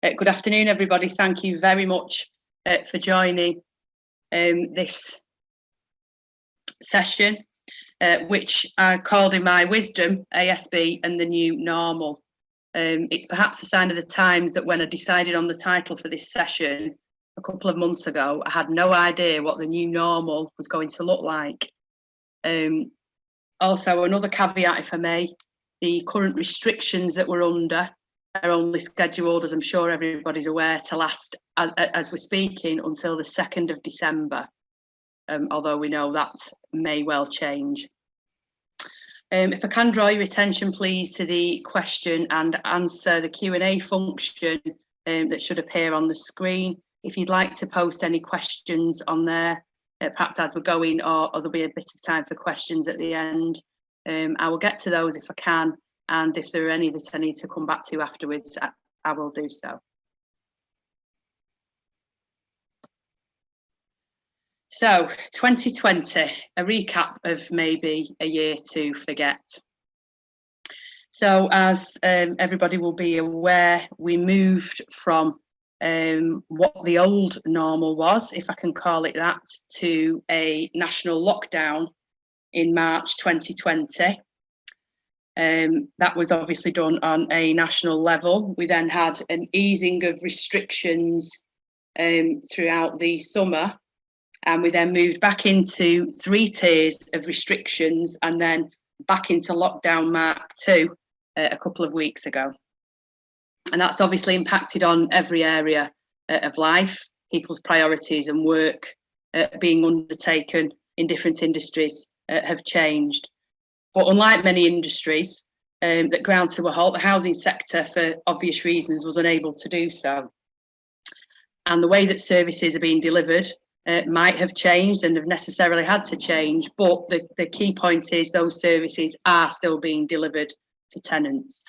Good afternoon, everybody. Thank you very much for joining this session, which I called in my wisdom, ASB and the new normal. It's perhaps a sign of the times that when I decided on the title for this session a couple of months ago, I had no idea what the new normal was going to look like. Also, another caveat, if I may, the current restrictions that we're under are only scheduled, as I'm sure everybody's aware, to last, as we're speaking, until the 2nd of December, although we know that may well change. If I can draw your attention, please, to the question and answer, the Q&A function that should appear on the screen. If you'd like to post any questions on there, perhaps as we're going, or there'll be a bit of time for questions at the end, I will get to those if I can. And if there are any that I need to come back to afterwards, I will do so. So 2020, a recap of maybe a year to forget. So as everybody will be aware, we moved from what the old normal was, if I can call it that, to a national lockdown in March 2020. That was obviously done on a national level. We then had an easing of restrictions throughout the summer, and we then moved back into 3 tiers of restrictions and then back into lockdown Mark 2 a couple of weeks ago. And that's obviously impacted on every area of life. People's priorities and work being undertaken in different industries have changed. But unlike many industries that ground to a halt, the housing sector, for obvious reasons, was unable to do so. And the way that services are being delivered might have changed and have necessarily had to change, but the key point is those services are still being delivered to tenants.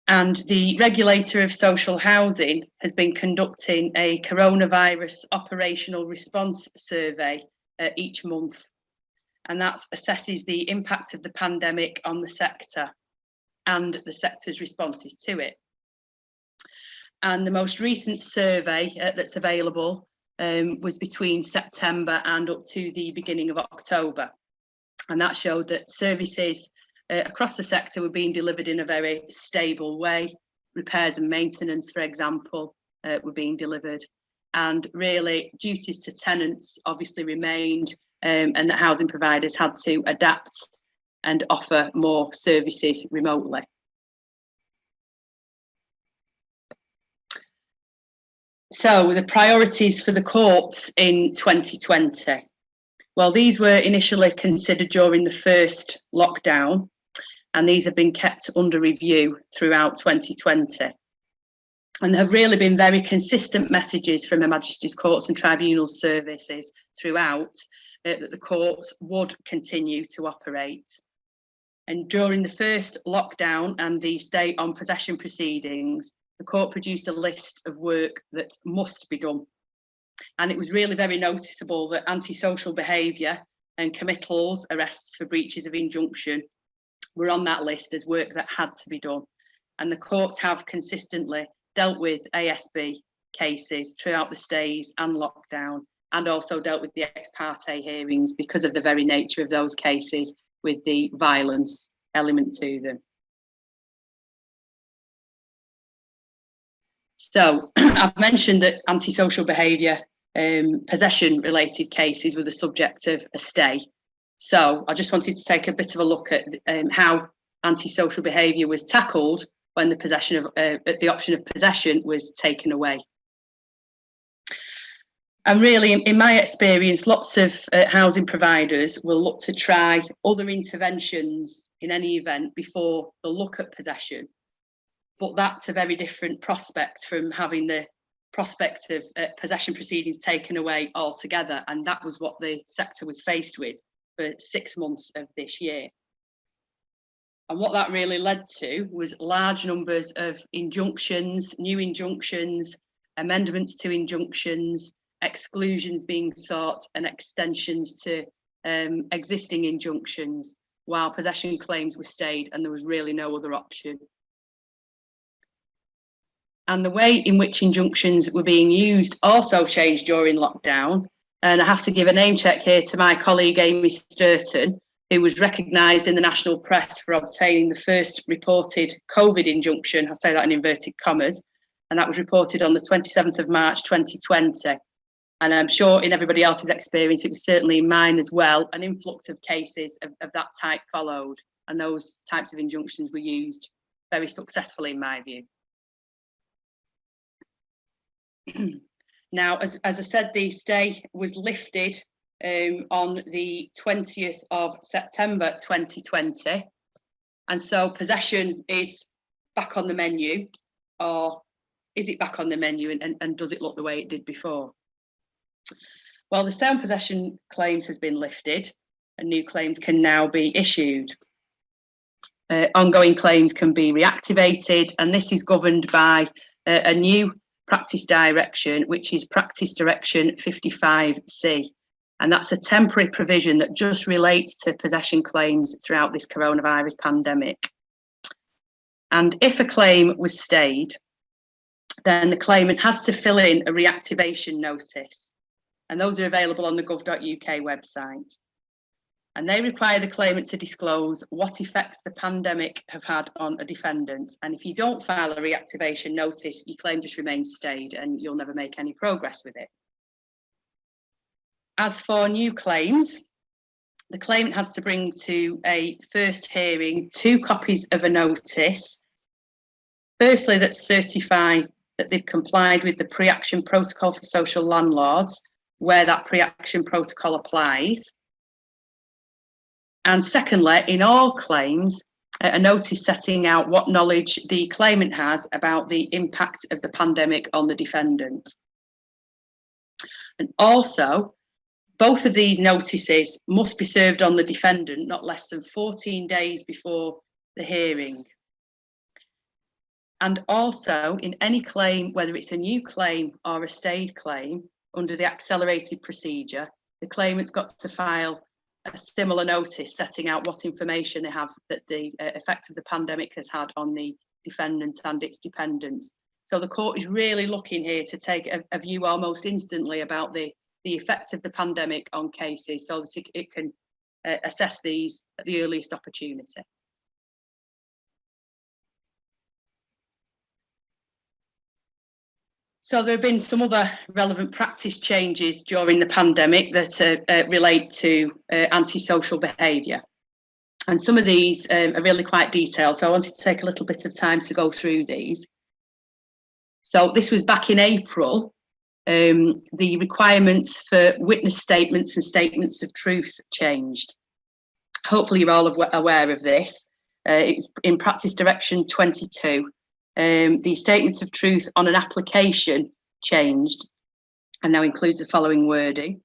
And the regulator of social housing has been conducting a coronavirus operational response survey each month. And that assesses the impact of the pandemic on the sector and the sector's responses to it. And the most recent survey that's available was between September and up to the beginning of October. And that showed that services across the sector were being delivered in a very stable way. Repairs and maintenance, for example, were being delivered. And really, duties to tenants obviously remained, and that housing providers had to adapt and offer more services remotely. So the priorities for the courts in 2020. Well, these were initially considered during the first lockdown, and these have been kept under review throughout 2020. And there have really been very consistent messages from Her Majesty's Courts and Tribunals services throughout that the courts would continue to operate. And during the first lockdown and the stay on possession proceedings, the court produced a list of work that must be done. And it was really very noticeable that antisocial behaviour and committals, arrests for breaches of injunction, were on that list as work that had to be done. And the courts have consistently dealt with ASB cases throughout the stays and lockdown, and also dealt with the ex parte hearings because of the very nature of those cases with the violence element to them. So I've mentioned that antisocial behaviour, possession related cases were the subject of a stay. So I just wanted to take a bit of a look at how antisocial behaviour was tackled when the option of possession was taken away. And really, in my experience, lots of housing providers will look to try other interventions in any event before they look at possession. But that's a very different prospect from having the prospect of possession proceedings taken away altogether. And that was what the sector was faced with for 6 months of this year. And what that really led to was large numbers of injunctions, new injunctions, amendments to injunctions, exclusions being sought, and extensions to existing injunctions, while possession claims were stayed and there was really no other option. And the way in which injunctions were being used also changed during lockdown. And I have to give a name check here to my colleague Amy Sturton, who was recognised in the national press for obtaining the first reported COVID injunction. I'll say that in inverted commas. And that was reported on the 27th of March 2020. And I'm sure in everybody else's experience, it was certainly in mine as well, an influx of cases of that type followed. And those types of injunctions were used very successfully, in my view. Now, as I said, the stay was lifted on the 20th of September 2020. And so possession is back on the menu, or is it back on the menu, and does it look the way it did before? Well, the stay on possession claims has been lifted and new claims can now be issued. Ongoing claims can be reactivated, and this is governed by a new practice direction, which is Practice Direction 55C. And that's a temporary provision that just relates to possession claims throughout this coronavirus pandemic. And if a claim was stayed, then the claimant has to fill in a reactivation notice. And those are available on the gov.uk website. And they require the claimant to disclose what effects the pandemic have had on a defendant. And if you don't file a reactivation notice, your claim just remains stayed and you'll never make any progress with it. As for new claims, the claimant has to bring to a first hearing 2 copies of a notice. Firstly, that certify that they've complied with the pre-action protocol for social landlords, where that pre-action protocol applies. And secondly, in all claims, a notice setting out what knowledge the claimant has about the impact of the pandemic on the defendant. And also, both of these notices must be served on the defendant not less than 14 days before the hearing. And also, in any claim, whether it's a new claim or a stayed claim, under the accelerated procedure, the claimant's got to file a similar notice setting out what information they have that the effect of the pandemic has had on the defendant and its dependents. So the court is really looking here to take a view almost instantly about the effect of the pandemic on cases so that it can assess these at the earliest opportunity. So there have been some other relevant practice changes during the pandemic that relate to antisocial behaviour. And some of these are really quite detailed, so I wanted to take a little bit of time to go through these. So this was back in April. The requirements for witness statements and statements of truth changed. Hopefully you're all aware of this. It's in Practice Direction 22. The statement of truth on an application changed and now includes the following wording.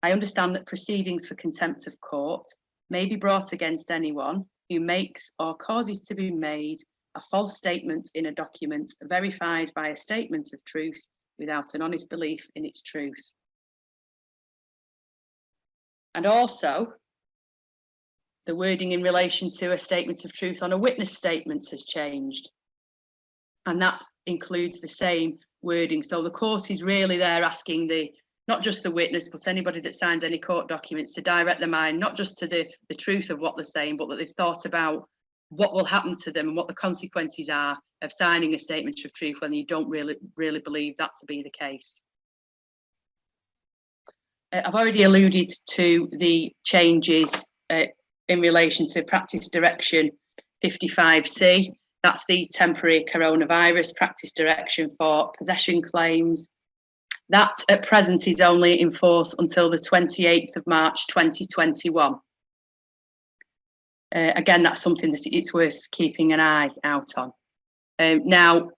I understand that proceedings for contempt of court may be brought against anyone who makes or causes to be made a false statement in a document verified by a statement of truth without an honest belief in its truth. And also, the wording in relation to a statement of truth on a witness statement has changed. And that includes the same wording. So the court is really there asking not just the witness, but anybody that signs any court documents to direct their mind, not just to the truth of what they're saying, but that they've thought about what will happen to them and what the consequences are of signing a statement of truth when you don't really believe that to be the case. I've already alluded to the changes in relation to Practice Direction 55C. That's the temporary coronavirus practice direction for possession claims. That at present is only in force until the 28th of March 2021. Again, that's something that it's worth keeping an eye out on. Now,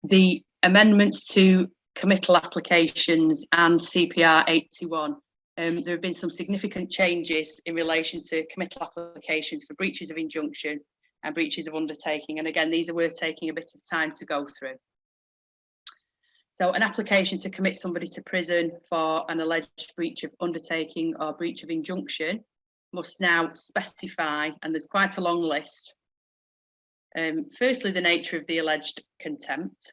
the amendments to committal applications and CPR 81, there have been some significant changes in relation to committal applications for breaches of injunction and breaches of undertaking. And again, these are worth taking a bit of time to go through. So an application to commit somebody to prison for an alleged breach of undertaking or breach of injunction must now specify, and there's quite a long list. Firstly, the nature of the alleged contempt.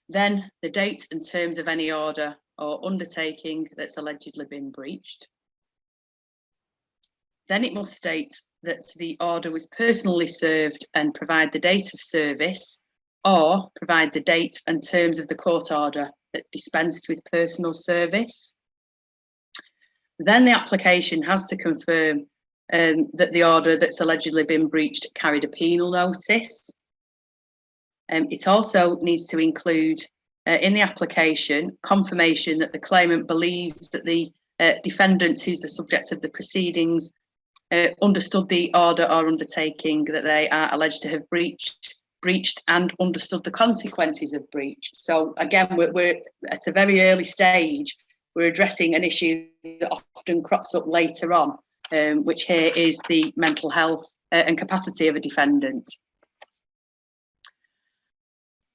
then the date and terms of any order or undertaking that's allegedly been breached. Then it must state that the order was personally served and provide the date of service, or provide the date and terms of the court order that dispensed with personal service. Then the application has to confirm that the order that's allegedly been breached carried a penal notice. It also needs to include in the application confirmation that the claimant believes that the defendant, who's the subject of the proceedings, understood the order or undertaking that they are alleged to have breached and understood the consequences of breach. So again, we're at a very early stage. We're addressing an issue that often crops up later on, which here is the mental health and capacity of a defendant.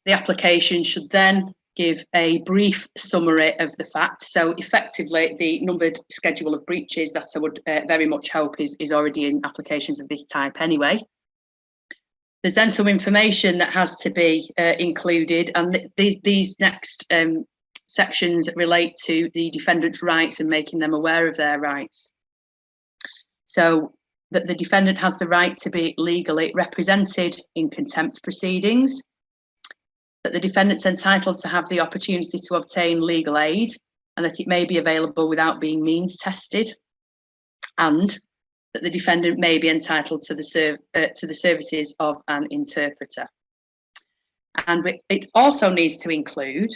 The application should then give a brief summary of the facts. So effectively, the numbered schedule of breaches that I would very much hope is already in applications of this type anyway. There's then some information that has to be included, and these next sections relate to the defendant's rights and making them aware of their rights. So that the defendant has the right to be legally represented in contempt proceedings, that the defendant's entitled to have the opportunity to obtain legal aid and that it may be available without being means tested, and that the defendant may be entitled to the services of an interpreter. And it also needs to include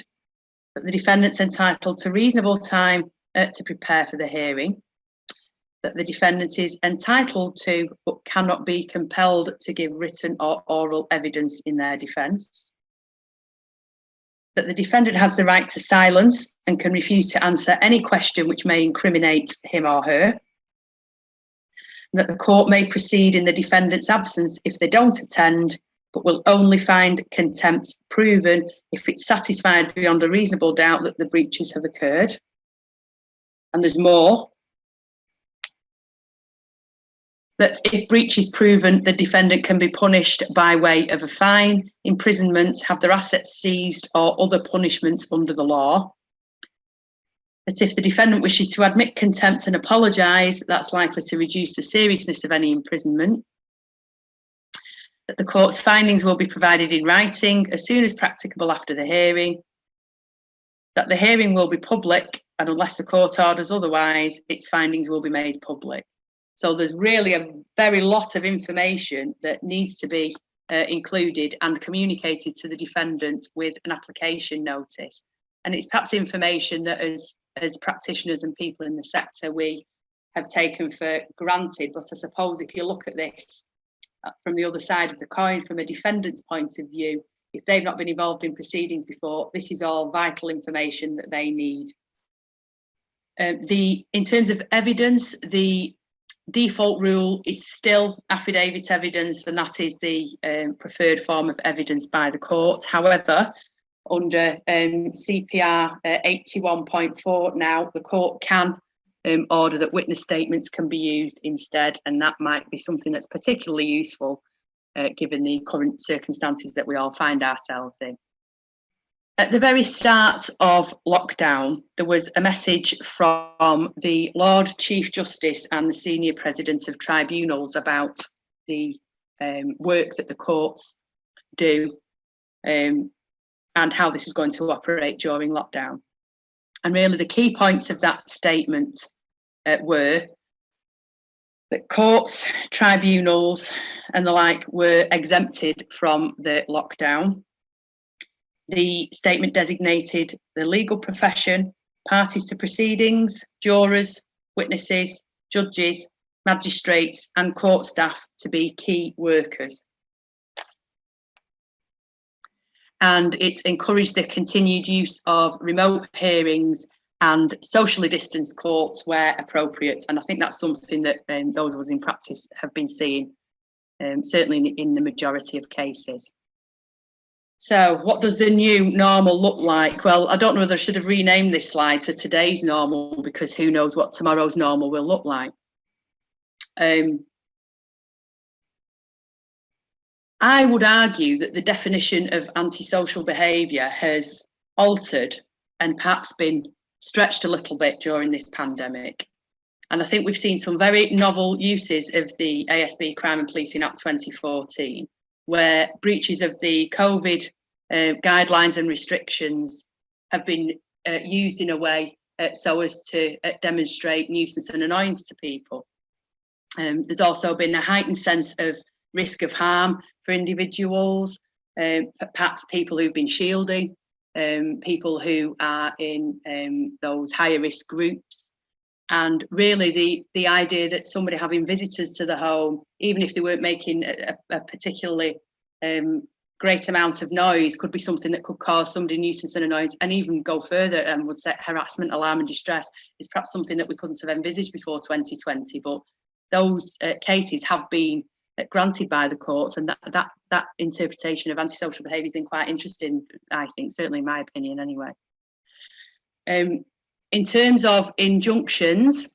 that the defendant's entitled to reasonable time to prepare for the hearing, that the defendant is entitled to but cannot be compelled to give written or oral evidence in their defence, that the defendant has the right to silence and can refuse to answer any question which may incriminate him or her, and that the court may proceed in the defendant's absence if they don't attend, but will only find contempt proven if it's satisfied beyond a reasonable doubt that the breaches have occurred. And there's more. That if breach is proven, the defendant can be punished by way of a fine, imprisonment, have their assets seized, or other punishments under the law. That if the defendant wishes to admit contempt and apologise, that's likely to reduce the seriousness of any imprisonment. That the court's findings will be provided in writing as soon as practicable after the hearing. That the hearing will be public, and unless the court orders otherwise, its findings will be made public. So there's really a very lot of information that needs to be included and communicated to the defendant with an application notice. And it's perhaps information that as practitioners and people in the sector, we have taken for granted. But I suppose if you look at this from the other side of the coin, from a defendant's point of view, if they've not been involved in proceedings before, this is all vital information that they need. In terms of evidence, the default rule is still affidavit evidence, and that is the preferred form of evidence by the court. However, under CPR 81.4 now, the court can order that witness statements can be used instead, and that might be something that's particularly useful given the current circumstances that we all find ourselves in. At the very start of lockdown, there was a message from the Lord Chief Justice and the senior presidents of tribunals about the work that the courts do and how this is going to operate during lockdown. And really the key points of that statement were that courts, tribunals and the like were exempted from the lockdown. The statement designated the legal profession, parties to proceedings, jurors, witnesses, judges, magistrates and court staff to be key workers. And it encouraged the continued use of remote hearings and socially distanced courts where appropriate. And I think that's something that those of us in practice have been seeing, certainly in the majority of cases. So what does the new normal look like? Well, I don't know whether I should have renamed this slide to today's normal, because who knows what tomorrow's normal will look like. I would argue that the definition of antisocial behaviour has altered and perhaps been stretched a little bit during this pandemic. And I think we've seen some very novel uses of the ASB Crime and Policing Act 2014, where breaches of the COVID guidelines and restrictions have been used in a way so as to demonstrate nuisance and annoyance to people. There's also been a heightened sense of risk of harm for individuals, perhaps people who've been shielding, people who are in those higher risk groups. And really the idea that somebody having visitors to the home, even if they weren't making a particularly great amount of noise, could be something that could cause somebody nuisance and annoyance, and even go further and would set harassment, alarm and distress, is perhaps something that we couldn't have envisaged before 2020. But those cases have been granted by the courts, and that interpretation of antisocial behaviour has been quite interesting, I think, certainly in my opinion anyway. In terms of injunctions,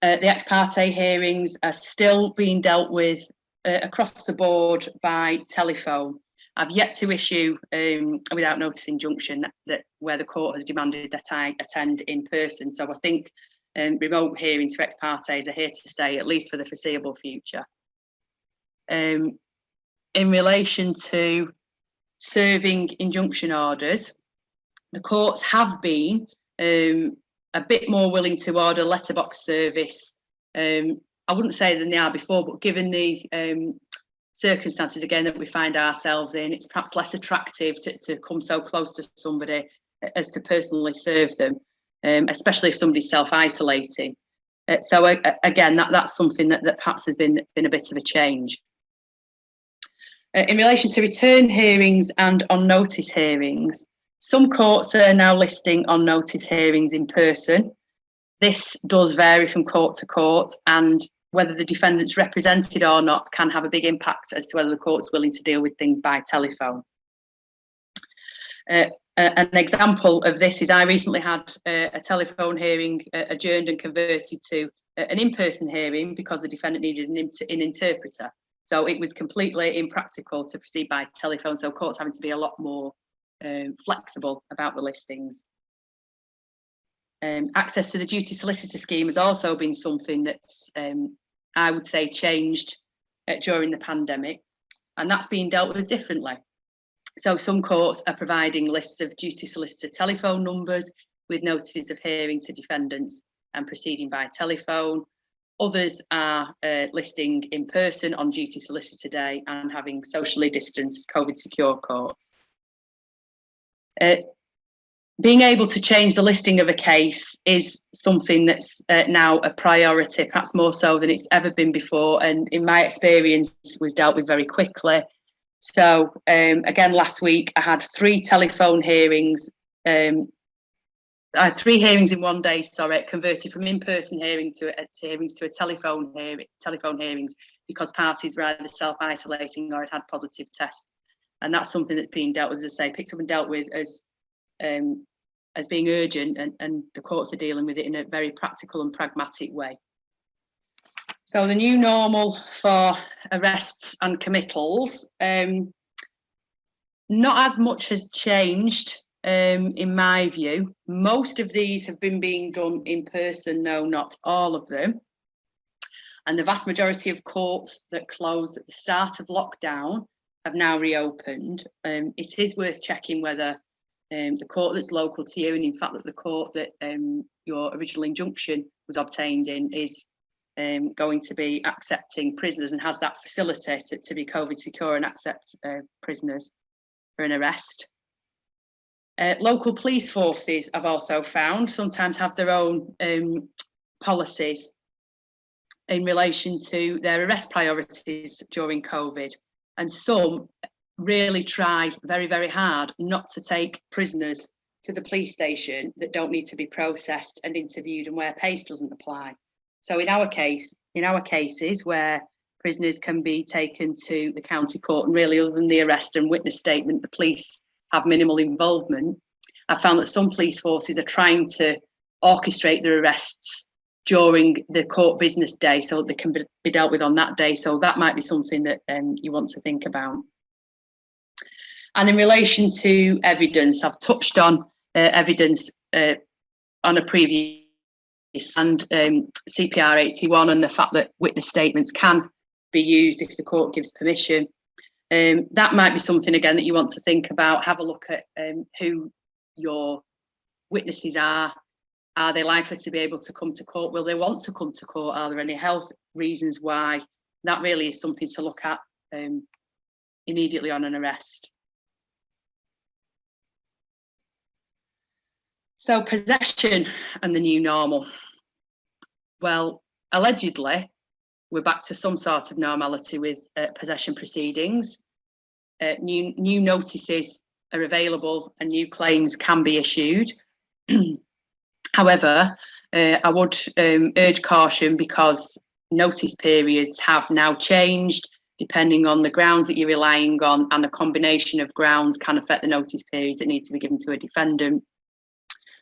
the ex parte hearings are still being dealt with across the board by telephone. I've yet to issue a without notice injunction that where the court has demanded that I attend in person. So I think remote hearings for ex partes are here to stay, at least for the foreseeable future. In relation to serving injunction orders, the courts have been a bit more willing to order letterbox service. I wouldn't say than they are before, but given the circumstances again that we find ourselves in, it's perhaps less attractive to come so close to somebody as to personally serve them, especially if somebody's self-isolating. So again, that's something that perhaps has been a bit of a change. In relation to return hearings and on notice hearings, some courts are now listing on notice hearings in person. This does vary from court to court, and whether the defendant's represented or not can have a big impact as to whether the court's willing to deal with things by telephone. An example of this is I recently had a telephone hearing adjourned and converted to an in-person hearing because the defendant needed an interpreter. So it was completely impractical to proceed by telephone, so courts having to be a lot more flexible about the listings. Access to the duty solicitor scheme has also been something that's, I would say, changed during the pandemic, and that's being dealt with differently. So some courts are providing lists of duty solicitor telephone numbers with notices of hearing to defendants and proceeding by telephone. Others are listing in person on duty solicitor day and having socially distanced COVID secure courts. Being able to change the listing of a case is something that's now a priority, perhaps more so than it's ever been before, and in my experience was dealt with very quickly. So again, last week I had 3 telephone hearings. I had 3 hearings in one day, sorry, converted from in-person hearings to a telephone hearings because parties were either self-isolating or had positive tests. And that's something that's being dealt with, as I say, picked up and dealt with as being urgent, and the courts are dealing with it in a very practical and pragmatic way. So the new normal for arrests and committals, not as much has changed in my view. Most of these have been being done in person, no, not all of them. And the vast majority of courts that closed at the start of lockdown have now reopened. It is worth checking whether the court that's local to you, and in fact that the court that your original injunction was obtained in, is going to be accepting prisoners and has that facility to be COVID secure and accept prisoners for an arrest. Local police forces, I've also found, sometimes have their own policies in relation to their arrest priorities during COVID, and some really try very, very hard not to take prisoners to the police station that don't need to be processed and interviewed and where PACE doesn't apply. So in our cases where prisoners can be taken to the county court and really, other than the arrest and witness statement, the police have minimal involvement, I found that some police forces are trying to orchestrate their arrests during the court business day so they can be dealt with on that day. So that might be something that you want to think about. And in relation to evidence, I've touched on evidence on a previous and CPR 81 and the fact that witness statements can be used if the court gives permission. That might be something, again, that you want to think about. Have a look at who your witnesses are. Are they likely to be able to come to court? Will they want to come to court? Are there any health reasons why? That really is something to look at immediately on an arrest. So possession and the new normal. Well, allegedly, we're back to some sort of normality with possession proceedings. New notices are available and new claims can be issued. However, I would urge caution because notice periods have now changed depending on the grounds that you're relying on, and a combination of grounds can affect the notice periods that need to be given to a defendant.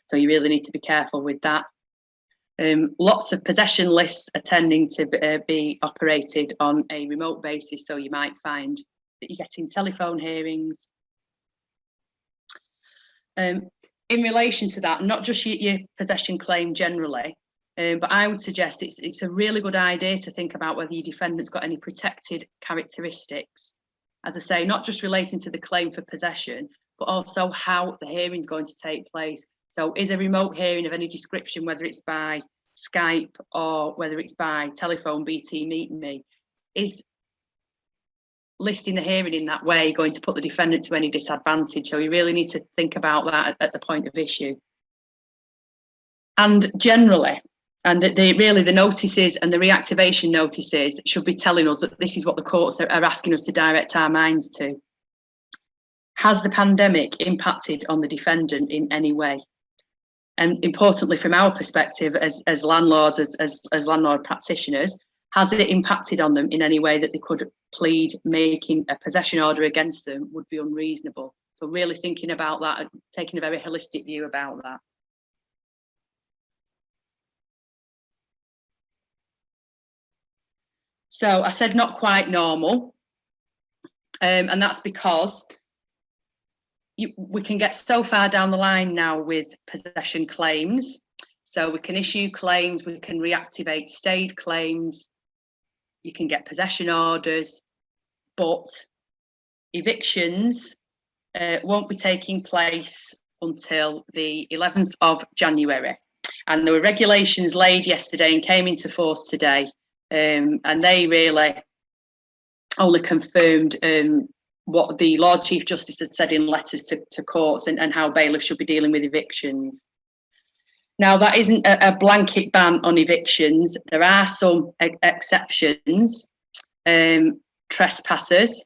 So you really need to be careful with that. Lots of possession lists are tending to be operated on a remote basis, so you might find that you're getting telephone hearings. In relation to that, not just your possession claim generally, but I would suggest it's a really good idea to think about whether your defendant's got any protected characteristics. As I say, not just relating to the claim for possession, but also how the hearing's going to take place. So is a remote hearing of any description, whether it's by Skype or whether it's by telephone, BT Meet Me, is listing the hearing in that way going to put the defendant to any disadvantage? So you really need to think about that at the point of issue. And generally, and really the notices and the reactivation notices should be telling us that this is what the courts are asking us to direct our minds to. Has the pandemic impacted on the defendant in any way? And importantly, from our perspective as landlords, as landlord practitioners, has it impacted on them in any way that they could plead making a possession order against them would be unreasonable? So really thinking about that, taking a very holistic view about that. So I said not quite normal, and that's because we can get so far down the line now with possession claims. So we can issue claims, we can reactivate stayed claims, you can get possession orders, but evictions won't be taking place until the 11th of January. And there were regulations laid yesterday and came into force today. And they really only confirmed what the Lord Chief Justice had said in letters to courts and how bailiffs should be dealing with evictions. Now, that isn't a blanket ban on evictions. There are some exceptions. Trespassers,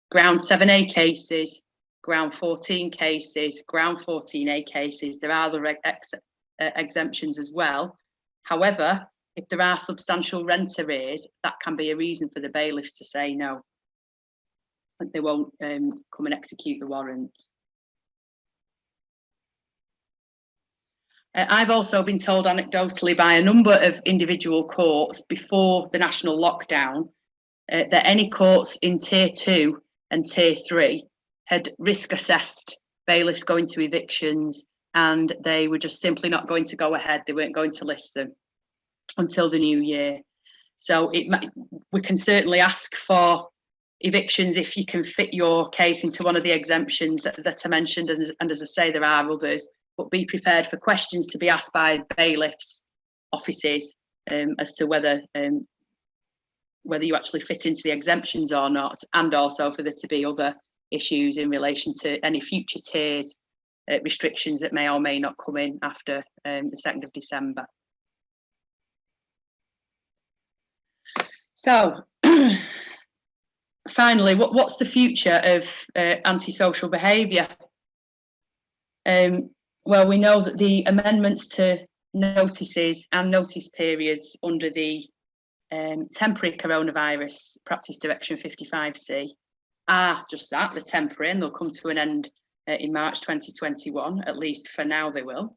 ground 7A cases, ground 14 cases, ground 14A cases. There are other exemptions as well. However, if there are substantial rent arrears, that can be a reason for the bailiffs to say no. They won't come and execute the warrant. I've also been told anecdotally by a number of individual courts before the national lockdown that any courts in Tier 2 and Tier 3 had risk assessed bailiffs going to evictions, and they were just simply not going to go ahead. They weren't going to list them until the new year. So we can certainly ask for evictions if you can fit your case into one of the exemptions that I mentioned, and as I say, there are others, but be prepared for questions to be asked by bailiffs' offices as to whether you actually fit into the exemptions or not, and also for there to be other issues in relation to any future tiers restrictions that may or may not come in after the 2nd of December. So finally, what's the future of antisocial behaviour? Well, we know that the amendments to notices and notice periods under the temporary coronavirus practice direction 55C are just that, they're temporary, and they'll come to an end in March 2021, at least for now they will.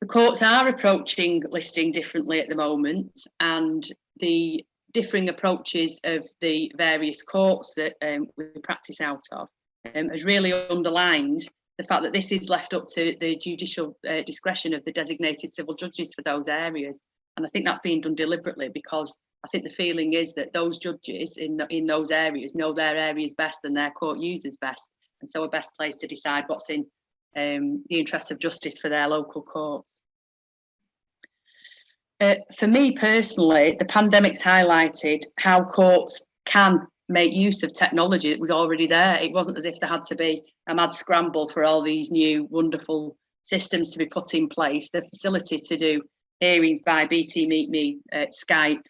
The courts are approaching listing differently at the moment, and the differing approaches of the various courts that we practice out of has really underlined the fact that this is left up to the judicial discretion of the designated civil judges for those areas. And I think that's being done deliberately, because I think the feeling is that those judges in those areas know their areas best and their court users best, and so are best placed to decide what's in the interests of justice for their local courts. For me personally, the pandemic's highlighted how courts can make use of technology that was already there. It wasn't as if there had to be a mad scramble for all these new wonderful systems to be put in place. The facility to do hearings by BT Meet Me, Skype,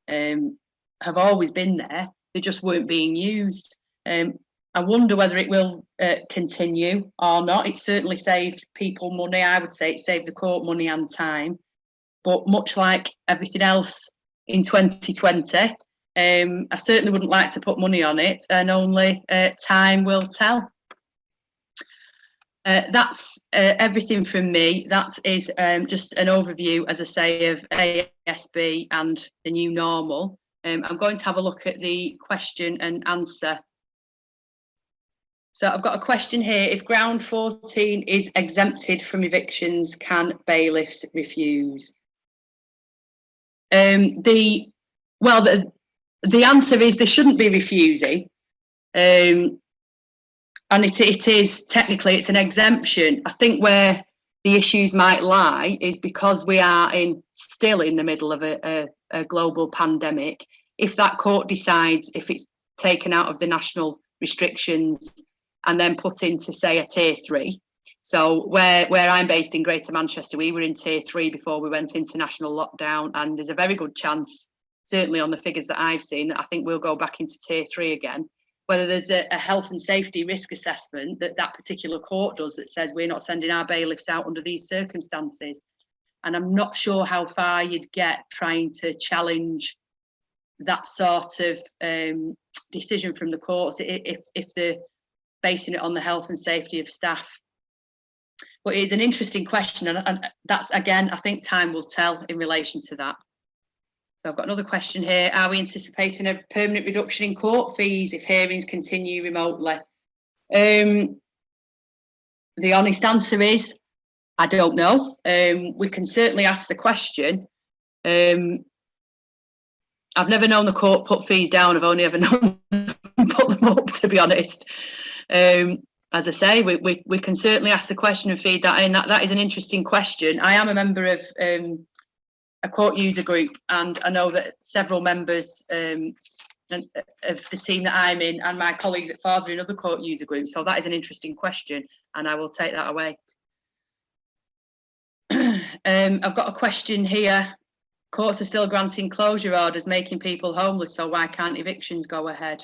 have always been there. They just weren't being used. I wonder whether it will continue or not. It certainly saved people money. I would say it saved the court money and time. But much like everything else in 2020, I certainly wouldn't like to put money on it, and only time will tell. That's everything from me. That is just an overview, as I say, of ASB and the new normal. I'm going to have a look at the question and answer. So I've got a question here. If ground 14 is exempted from evictions, can bailiffs refuse? The answer is they shouldn't be refusing. And it is technically, it's an exemption. I think where the issues might lie is because we are still in the middle of a global pandemic. If that court decides, if it's taken out of the national restrictions and then put into, say, a tier 3. So where I'm based in Greater Manchester, we were in tier 3 before we went into national lockdown, and there's a very good chance, certainly on the figures that I've seen, that I think we'll go back into tier 3 again. Whether there's a health and safety risk assessment that particular court does that says we're not sending our bailiffs out under these circumstances. And I'm not sure how far you'd get trying to challenge that sort of decision from the courts if they're basing it on the health and safety of staff. But it is an interesting question, and that's, again, I think time will tell in relation to that. So I've got another question here. Are we anticipating a permanent reduction in court fees if hearings continue remotely? The honest answer is, I don't know. We can certainly ask the question. I've never known the court put fees down. I've only ever known them put them up, to be honest. As I say, we can certainly ask the question and feed that in. That is an interesting question. I am a member of a court user group, and I know that several members of the team that I'm in and my colleagues at Father in other court user groups. So that is an interesting question, and I will take that away. I've got a question here. Courts are still granting closure orders, making people homeless, so why can't evictions go ahead?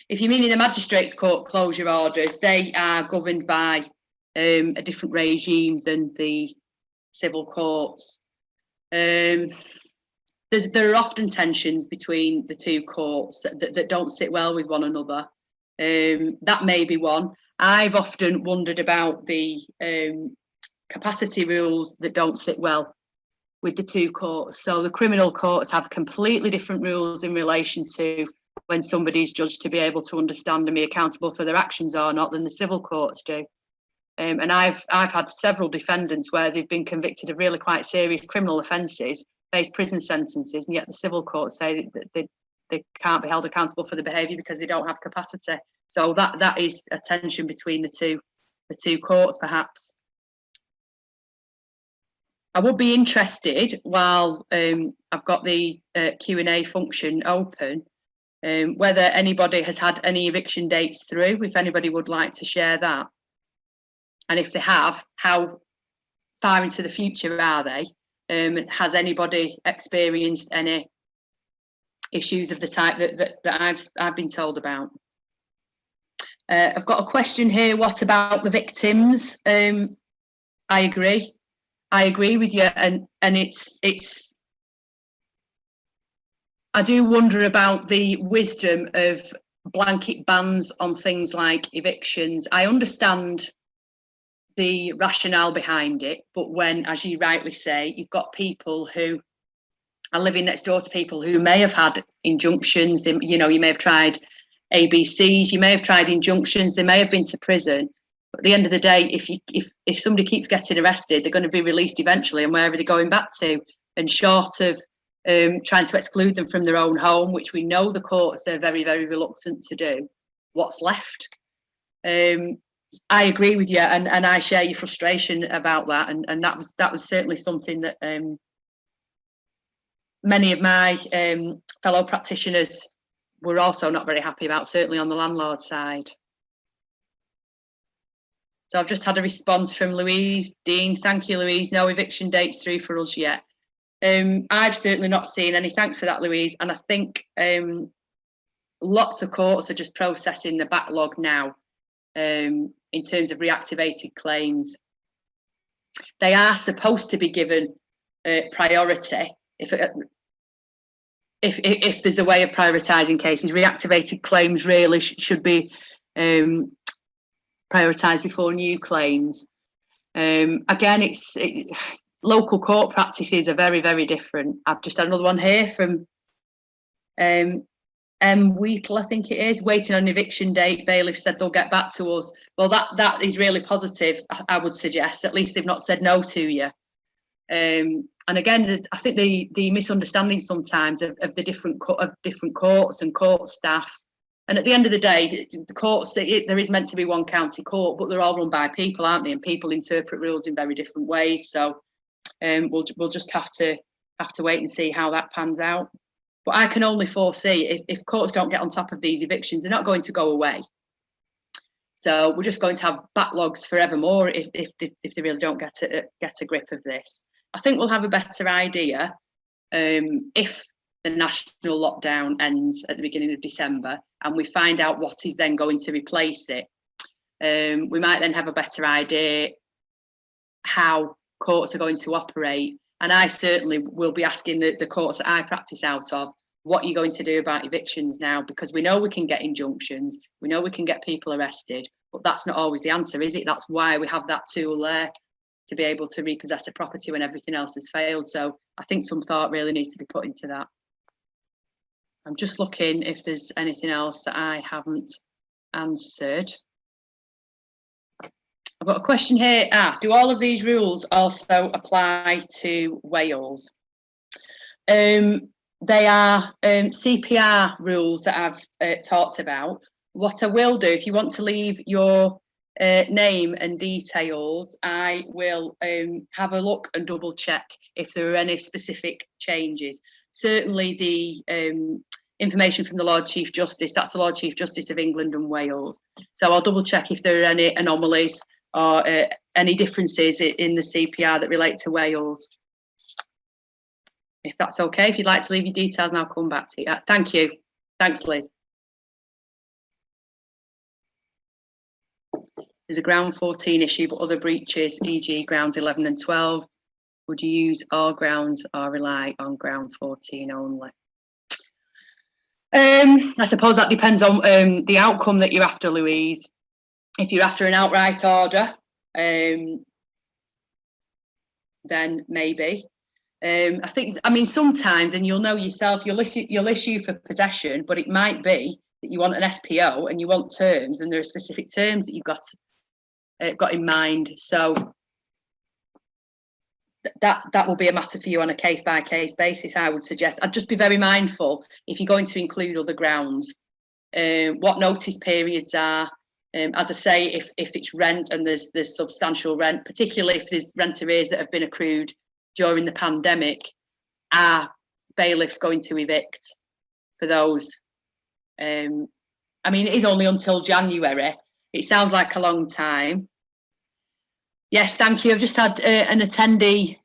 If you mean in the magistrates' court closure orders, they are governed by a different regime than the civil courts. There are often tensions between the two courts that don't sit well with one another. That may be one. I've often wondered about the capacity rules that don't sit well with the two courts. So the criminal courts have completely different rules in relation to when somebody's judged to be able to understand and be accountable for their actions or not than the civil courts do. And I've had several defendants where they've been convicted of really quite serious criminal offences, faced prison sentences, and yet the civil courts say that they can't be held accountable for the behaviour because they don't have capacity. So that is a tension between the two courts, perhaps. I would be interested, while I've got the Q&A function open, whether anybody has had any eviction dates through, if anybody would like to share that. And if they have, how far into the future are they? Has anybody experienced any issues of the type that I've been told about? I've got a question here. What about the victims? I agree with you, and it's. I do wonder about the wisdom of blanket bans on things like evictions. I understand the rationale behind it, but when, as you rightly say, you've got people who are living next door to people who may have had injunctions. You know, you may have tried ABCs, you may have tried injunctions, they may have been to prison. But at the end of the day, if somebody keeps getting arrested, they're going to be released eventually, and wherever they're going back to. And short of trying to exclude them from their own home, which we know the courts are very, very reluctant to do, what's left? I agree with you, and I share your frustration about that. And that was certainly something that many of my fellow practitioners were also not very happy about, certainly on the landlord side. So I've just had a response from Louise. Dean, thank you, Louise. No eviction dates through for us yet. I've certainly not seen any. Thanks for that, Louise. And I think lots of courts are just processing the backlog now in terms of reactivated claims. They are supposed to be given priority if there's a way of prioritising cases. Reactivated claims really should be prioritised before new claims. Again, local court practices are very, very different. I've just had another one here from Wheatle, I think it is, waiting on an eviction date. Bailiff said they'll get back to us. Well, that is really positive, I would suggest. At least they've not said no to you. And again, I think the misunderstanding sometimes of the different courts and court staff. And at the end of the day, the courts, there is meant to be one county court, but they're all run by people, aren't they? And people interpret rules in very different ways. So we'll just have to wait and see how that pans out. But I can only foresee if courts don't get on top of these evictions, they're not going to go away. So we're just going to have backlogs forevermore if they really don't get a grip of this. I think we'll have a better idea if the national lockdown ends at the beginning of December and we find out what is then going to replace it. We might then have a better idea how courts are going to operate. And I certainly will be asking the courts that I practice out of, what are you going to do about evictions now? Because we know we can get injunctions, we know we can get people arrested, but that's not always the answer, is it? That's why we have that tool there, to be able to repossess a property when everything else has failed. So I think some thought really needs to be put into that. I'm just looking if there's anything else that I haven't answered. I've got a question here. Do all of these rules also apply to Wales? They are CPR rules that I've talked about. What I will do, if you want to leave your name and details, I will have a look and double check if there are any specific changes. Certainly the information from the Lord Chief Justice, that's the Lord Chief Justice of England and Wales. So I'll double check if there are any anomalies or any differences in the CPR that relate to Wales. If that's okay, if you'd like to leave your details, and I'll come back to you. Thank you. Thanks, Liz. There's a ground 14 issue, but other breaches, e.g. grounds 11 and 12. Would you use all grounds or rely on ground 14 only? I suppose that depends on the outcome that you're after, Louise. If you're after an outright order, then maybe. I mean, sometimes, and you'll know yourself, you'll issue for possession, but it might be that you want an SPO and you want terms, and there are specific terms that you've got in mind. So that will be a matter for you on a case-by-case basis, I would suggest. I'd just be very mindful if you're going to include other grounds, what notice periods are. As I say, if it's rent and there's substantial rent, particularly if there's rent arrears that have been accrued during the pandemic, are bailiffs going to evict for those? I mean, it is only until January. It sounds like a long time. Yes, thank you. I've just had an attendee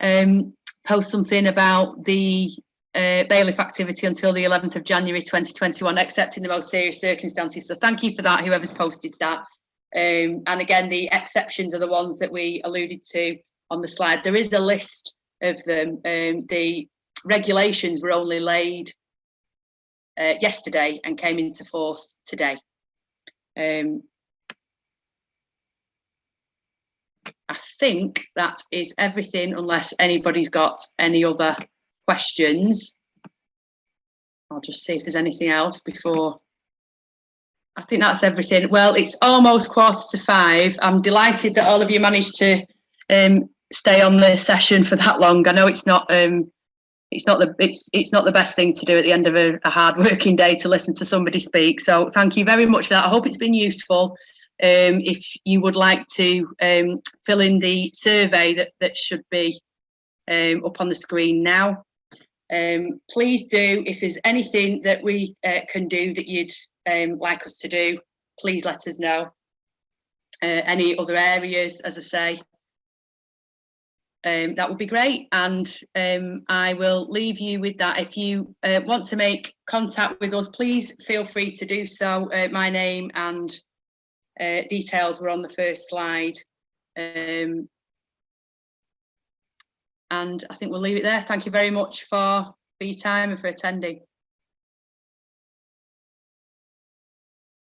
post something about the bailiff activity until the 11th of January 2021, except in the most serious circumstances. So thank you for that, whoever's posted that. And again, the exceptions are the ones that we alluded to on the slide. There is a list of them. The regulations were only laid yesterday and came into force today. I think that is everything, unless anybody's got any other questions. I'll just see if there's anything else before. I think that's everything. Well, it's almost 4:45. I'm delighted that all of you managed to stay on the session for that long. I know it's not the best thing to do at the end of a hard working day, to listen to somebody speak. So thank you very much for that. I hope it's been useful. If you would like to fill in the survey that should be up on the screen now, please do. If there's anything that we can do that you'd like us to do, please let us know. Any other areas, as I say, that would be great. And I will leave you with that. If you want to make contact with us, please feel free to do so. My name and details were on the first slide. And I think we'll leave it there. Thank you very much for your time and for attending.